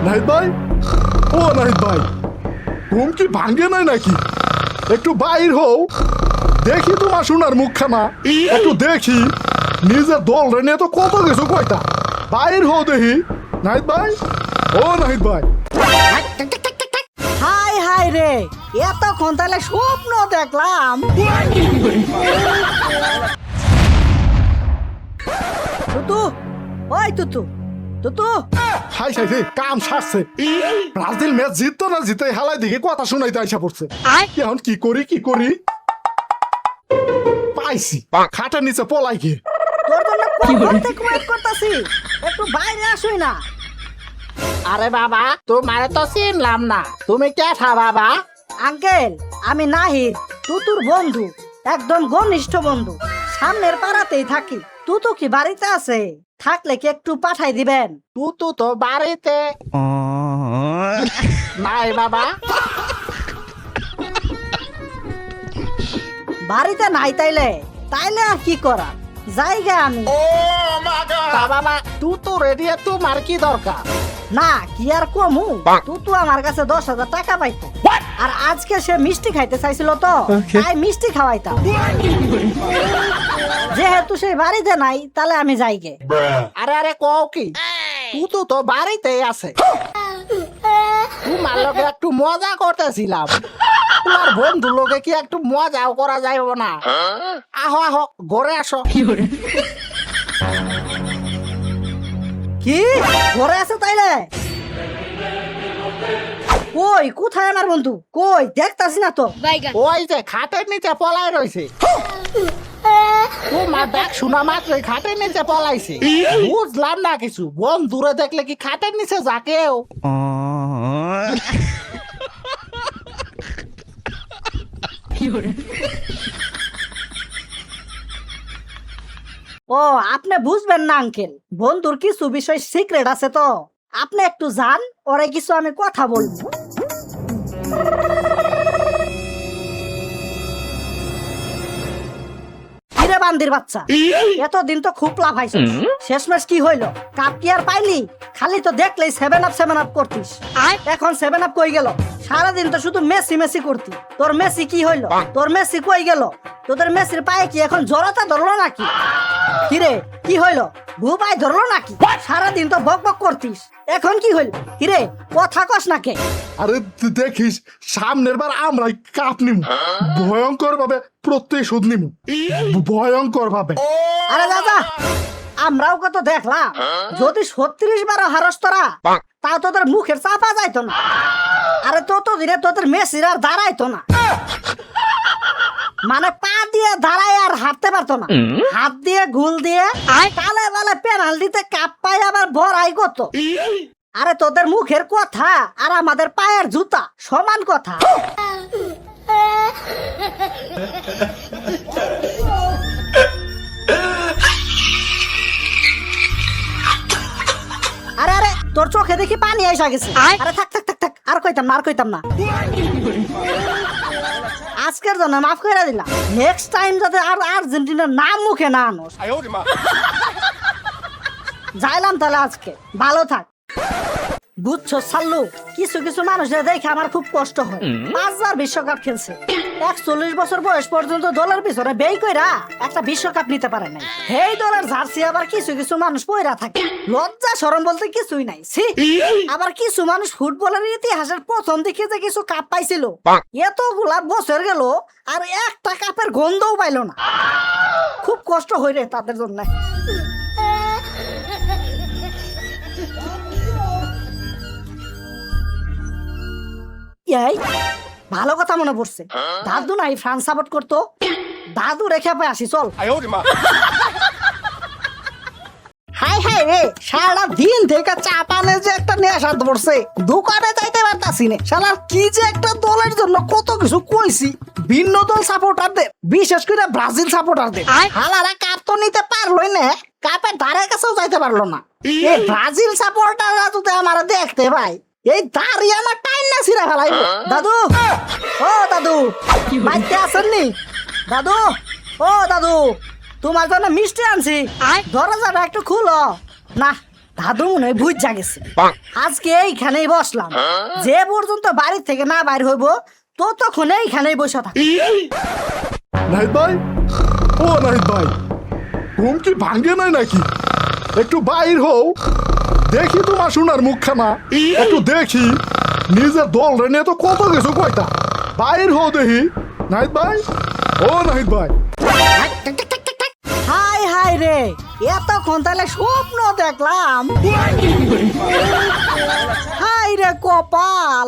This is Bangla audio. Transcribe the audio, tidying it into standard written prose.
নাহিদ ভাই, ও নাহিদ ভাই, ঘুম কি ভাঙ্গে নাই নাকি? একটু বাইর হও, দেখি তোমার সোনার মুখখানা, একটু দেখি। নিজের দল রে নিয়ে তো কত কিছু কয়টা, বাইর হও দেখি। নাহিদ ভাই, ও নাহিদ ভাই। হাই হাই রে, এতক্ষণ তাহলে স্বপ্ন দেখলাম। তুতু, ওই তুতু, তুতু। হাই হাই রে, কাম সারছে। ব্রাজিল ম্যাচ জিততো না জিতে হালাই দেখে কথা শোনাইতে আইসা পড়ছে। এখন কি করি কি করি? পাইছি, খাটার নিচে পলাই গিয়ে। তোর জন্য কখন থেকে ওয়েট করতেছি, একটু বাইরে আসুই না। আরে বাবা, তোমারে তো চিনলাম না, তুমি কে থা বাবা? আঙ্কেল, আমি নাহিদ, তুতুর বন্ধু, একদম ঘনিষ্ঠ বন্ধু। সামনের পাড়াতেই থাকি। তুতু কি বাড়িতে আছে? থাকলে কি একটু পাঠাই দিবেন? তুতু তো বাড়িতে নাই বাবা। বাড়িতে নাই তাইলে তাইলে আর কি করা, জায়গা আমি। তা বাবা, তুতু রেডিয়ে তোমার কি দরকার? না কি আর কমু, তুতু আমার কাছে 10,000 টাকা পাইতো, আর আজকে সে মিষ্টি খাইতে চাইছিল তো, তাই মিষ্টি খাওয়াইতাম। যেহেতু সে বাড়িতে নাই, তাহলে আমি যাইগে। আরে আরে কও কি, তুতু তো বাড়িতেই আছে। তোমার লোকে একটু মজা করতেছিলাম, তোমার বন্ধু লোকে কি একটু মজাও করা যাইব না? আহো আহো, ঘরে আসো। কি ঘরে আছে তাইলে? কই, কোথায় আমার বন্ধু? কই, দেখতাছি না তো। ওই যে খাটের নিচে পলাই রয়েছে। তোমার ডাক শোনা মাত্র খাটের নিচে পলাইছে। বুঝলাম না কিছু, বন্ধুরে দেখলে কি খাটের নিচে যা কেউ? ও, আপনি বুঝবেন না আঙ্কেল, বন্ধুর কিছু বিষয় সিক্রেট আছে তো, আপনি একটু যান, ওরে কিছু আমি কথা বলবো। কিরে বান্দির বাচ্চা, এতদিন তো খুব লাভ হয়েছে, শেষমেশ কি হইলো? কাপ কি আর পাইলি? খালি তো দেখলেই 7 আপ করতিস। এখন 7 আপ কই গেল? সারাদিন তো শুধু মেসি মেসি করতি। তোর মেসি কি হইলো? তোর মেসি কই গেল? তোদের মেসির পায়ে কি এখন জড়তা ধরলো নাকি? কিরে কি হইলো? ভুপাই ধরলো নাকি? সারাদিন তো বক বক করতিস, এখন কি হইল? কিরে কথা কস না কে? আরে দেখিস, সামনের বার আমরাই কাপ নিমু, ভয়ঙ্কর ভাবে প্রতিশোধ নিমু, ভয়ঙ্কর ভাবে। আরে দাদা, আমরাও কত দেখলাম, যদি 36 বার হারস তোরা, তাও তোদের মুখের চাপা যাইতো না। আরে ততদিনে তোদের মেসির আর দাঁড়াইতো না, মানে পা দিয়ে দাঁড়ায় আর হাঁটতে পারতো না, হাত দিয়ে গুল দিয়ে তালে বালে পেনাল্টিতে কাপ পাই আবার ভরাই করতো। আরে তোদের মুখের কথা আর আমাদের পায়ের জুতা সমান কথা। আরে আরে, তোর চোখে দেখি পানি আইসা গেছে। আরে থাক থাক থাক থাক, আর কইতাম না, আর কইতাম না। আজকের জন্য মাফ করে দিলাম, নেক্সট টাইম যাতে আর আর্জেন্টিনার নাম মুখে না আনোস। যাইলাম তাহলে আজকে, ভালো থাক। বুঝছো সাল্লু, কিছু কিছু মানুষের দেখে আমার খুব কষ্ট হয়। 5বার বিশ্বকাপ খেলছে, 41 বছর বয়স পর্যন্ত দলের পিছনে বেই কইরা একটা বিশ্বকাপ নিতে পারে নাই। এই দলের জার্সি আবার কিছু কিছু মানুষ পয়রা থাকে, লজ্জা শরম বলতে কিছুই নাই। ছি! আবার কিছু মানুষ ফুটবলের ইতিহাসের প্রথম দিকে যে কিছু কাপ পাইছিল, এতগুলা বছর গেল আর একটা কাপের গন্ধও পাইলো না। খুব কষ্ট হয় রে তাদের জন্য। এই ভালো কথা মনে পড়ছে, দাদু নাই ফ্রান্স সাপোর্ট করতো, দাদু রেখে পাই আসি, চল। হাই হাই রে, সারা দিন থেকে চা পানে যে একটা নেশা ধরছে, দোকানে যাইতে পারতাছি না। শালা কি যে একটা দলের জন্য কত কিছু কইছি, ভিন্ন দল সাপোর্টারদের, বিশেষ করে ব্রাজিল সাপোর্টারদের। হালারা কাপ তো নিতে পারলোই না, কাপের ধারে কাছেও যাইতে পারলো না। এই ব্রাজিল সাপোর্টাররা যদি আমার দেখতে ভাই, এই দাঁড়িয়ে আমার টাইম না ছিঁড়া ফেলাইবো। দাদু, ও দাদু, বাড়িতে আসেননি? দাদু, ও দাদু, তোমার জন্য মিষ্টি আনছি, দরজাটা একটু খুলো। না, দাদু মনে হয় বুঝ গেছে। আজকে এইখানেই বসলাম, যে পর্যন্ত বাড়ি থেকে না বাইর হইব ততক্ষণ এইখানেই বসে থাক। নাহিদ ভাই, ও নাহিদ ভাই, ঘুম কি ভাঙ্গে নাই নাকি? একটু বাইর হও, দেখি তোমার সোনার মুখখানা, একটু দেখি নিজের দল রে নিয়ে তো কত কিছু কয়টা। বাইর হও দেখি নাহিদ ভাই, ও নাহিদ ভাই। হাই হাই রে, এতক্ষণ তাহলে স্বপ্ন দেখলাম। হাই রে কপাল।